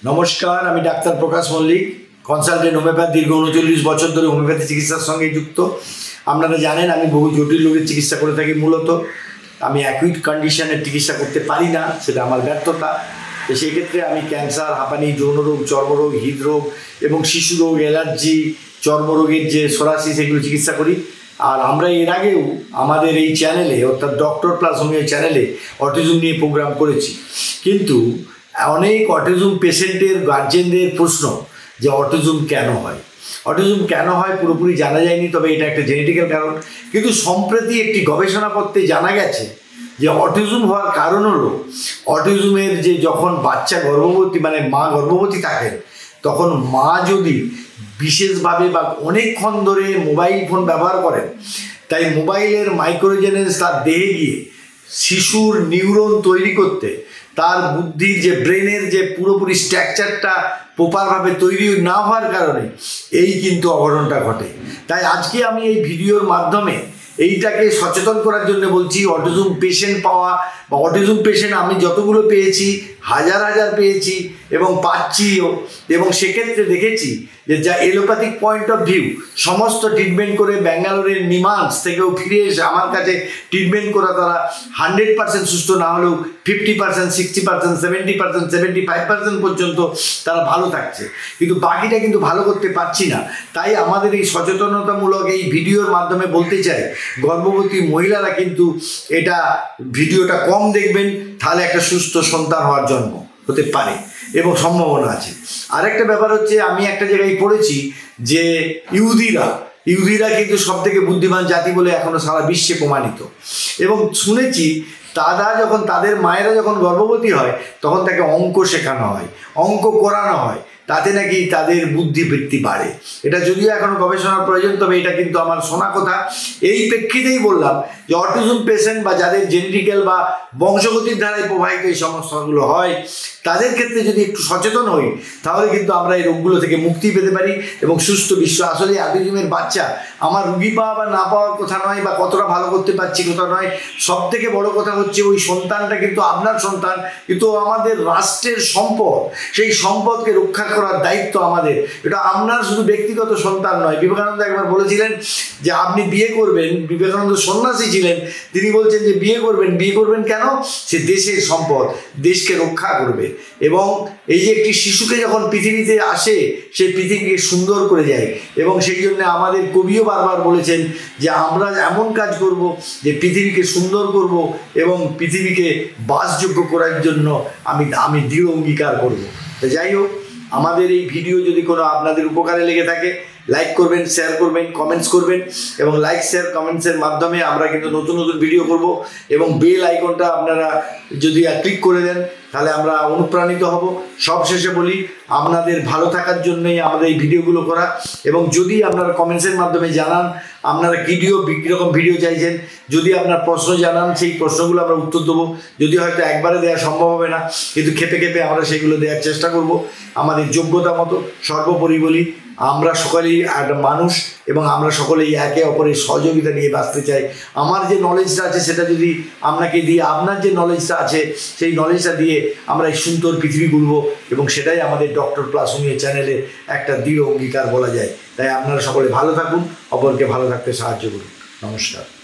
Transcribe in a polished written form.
নমস্কার, আমি ডাক্তার প্রকাশ Mallick, consultant homeopath. দীর্ঘ 39 বছর ধরে হোমিওপ্যাথি চিকিৎসার সঙ্গে যুক্ত। আপনারা জানেন আমি বহু জটিল রোগের চিকিৎসা করে থাকি। মূলত আমি অ্যাকুইট কন্ডিশনের চিকিৎসা করতে পারি না, সেটা আমার ব্যর্থতা। তো সেই ক্ষেত্রে আমি ক্যান্সার, হাঁপানি, যৌনরোগ, চর্মরোগ, হৃদরোগ এবং শিশু রোগ, অ্যালার্জি, চর্মরোগের যে সরাসরি সেগুলো চিকিৎসা করি। আর আমরা এর আগেও আমাদের এই চ্যানেলে অর্থাৎ ডক্টর প্লাস হোমিও চ্যানেলে অটিজম নিয়ে প্রোগ্রাম করেছি। কিন্তু অনেক অটিজম পেশেন্টের গার্জেনদের প্রশ্ন যে অটিজম কেন হয়, অটিজম কেন হয় পুরোপুরি জানা যায়নি, তবে এটা একটা জেনেটিক্যাল কারণ। কিন্তু সম্প্রতি একটি গবেষণাপত্রে জানা গেছে যে অটিজম হওয়ার কারণ হলো অটিজমের যে যখন বাচ্চা গর্ভবতী মানে মা গর্ভবতী থাকেন, তখন মা যদি বিশেষভাবে বা অনেকক্ষণ ধরে মোবাইল ফোন ব্যবহার করেন, তাই মোবাইলের মাইক্রোজেনেস তার দেহে গিয়ে শিশুর নিউরন তৈরি করতে, তার বুদ্ধির যে ব্রেনের যে পুরোপুরি স্ট্রাকচারটা প্রপারভাবে তৈরি না হওয়ার কারণে এই কিন্তু অঘটনটা ঘটে। তাই আজকে আমি এই ভিডিওর মাধ্যমে এইটাকে সচেতন করার জন্য বলছি। অটিজম পেশেন্ট পাওয়া বা অটিজম পেশেন্ট আমি যতগুলো পেয়েছি, হাজার হাজার পেয়েছি এবং পাচ্ছিও, এবং সেক্ষেত্রে দেখেছি যে যা এলোপ্যাথিক পয়েন্ট অফ ভিউ সমস্ত ট্রিটমেন্ট করে ব্যাঙ্গালোরের নিমান্স থেকেও ফিরে এসে আমার কাছে ট্রিটমেন্ট করা তারা 100% সুস্থ না হলেও 50%, 60%, 70%, 75% পর্যন্ত তারা ভালো থাকছে। কিন্তু বাকিটা কিন্তু ভালো করতে পারছি না। তাই আমাদের এই সচেতনতামূলক এই ভিডিওর মাধ্যমে বলতে চাই, গর্ভবতী মহিলারা কিন্তু এটা ভিডিওটা কম দেখবেন, তাহলে একটা সুস্থ সন্তান হওয়ার জন্ম হতে পারে এবং সম্ভাবনা আছে। আরেকটা ব্যাপার হচ্ছে, আমি একটা জায়গায় পড়েছি যে ইহুদিরা কিন্তু সব থেকে বুদ্ধিমান জাতি বলে এখনো সারা বিশ্বে প্রমাণিত। এবং শুনেছি তাদের মায়েরা যখন গর্ভবতী হয় তখন তাকে অঙ্ক শেখানো হয়, অঙ্ক করানো হয়, তাতে নাকি তাদের বুদ্ধিবৃত্তি বাড়ে। এটা যদিও এখনো গবেষণার প্রয়োজন, তবে এটা কিন্তু আমার শোনা কথা। এই প্রেক্ষিতেই বললাম যে অটিজম পেশেন্ট বা যাদের জেনেটিক্যাল বা বংশগতির দ্বারাই প্রবাহিত এই সমস্যাগুলো হয়, তাদের ক্ষেত্রে যদি একটু সচেতন হই, তাহলে কিন্তু আমরা এই রোগগুলো থেকে মুক্তি পেতে পারি এবং সুস্থ বিশ্ব। আসলে অটিজমের বাচ্চা আমার রুগী পাওয়া বা না পাওয়ার কথা নয়, বা কতটা ভালো করতে পারছি কথা নয়। সব থেকে বড় কথা হচ্ছে ওই সন্তানটা কিন্তু আপনার সন্তান, কিন্তু আমাদের রাষ্ট্রের সম্পদ। সেই সম্পদকে রক্ষা করার দায়িত্ব আমাদের। এটা আপনার শুধু ব্যক্তিগত সন্তান নয়। বিবেকানন্দ একবার বলেছিলেন যে আপনি বিয়ে করবেন, বিবেকানন্দ সন্ন্যাসী ছিলেন, তিনি বলছেন যে বিয়ে করবেন কেন? সে দেশের সম্পদ, দেশকে রক্ষা করবে। এবং এই যে একটি শিশুকে যখন পৃথিবীতে আসে, সে পৃথিবীকে সুন্দর করে যায়। এবং সেই জন্য আমাদের কবিও বারবার বলেছেন যে আমরা এমন কাজ করব যে পৃথিবীকে সুন্দর করব এবং পৃথিবীকে বাসযোগ্য করার জন্য আমি দৃঢ় অঙ্গীকার করব। তো যাই হোক, আমাদের এই ভিডিও যদি কোনো আপনাদের উপকারে লেগে থাকে, লাইক করবেন, শেয়ার করবেন, কমেন্টস করবেন। এবং লাইক, শেয়ার, কমেন্টসের মাধ্যমে আমরা কিন্তু নতুন নতুন ভিডিও করব। এবং বেল আইকনটা আপনারা যদি ক্লিক করে দেন, তাহলে আমরা অনুপ্রাণিত হব। সবশেষে বলি, আপনাদের ভালো থাকার জন্যই আমাদের এই ভিডিওগুলো করা। এবং যদি আপনারা কমেন্টসের মাধ্যমে জানান আপনারা কীরকম ভিডিও চাইছেন, যদি আপনার প্রশ্ন জানান, সেই প্রশ্নগুলো আমরা উত্তর দেবো। যদি হয়তো একবারে দেওয়া সম্ভব হবে না, কিন্তু খেপে খেপে আমরা সেগুলো দেওয়ার চেষ্টা করব আমাদের যোগ্যতা মতো। সর্বোপরি বলি, আমরা সকলেই একটা মানুষ এবং আমরা সকলেই একে অপরের সহযোগিতা নিয়ে বাঁচতে চাই। আমার যে নলেজটা আছে সেটা যদি আপনাকে দিয়ে, আপনার যে নলেজটা আছে সেই নলেজটা দিয়ে আমরা এই সুন্দর পৃথিবী গড়ব, এবং সেটাই আমাদের ডক্টর প্লাস হোমিও চ্যানেলের একটা দৃঢ় অঙ্গীকার বলা যায়। তাই আপনারা সকলে ভালো থাকুন, অপরকে ভালো থাকতে সাহায্য করুন। নমস্কার।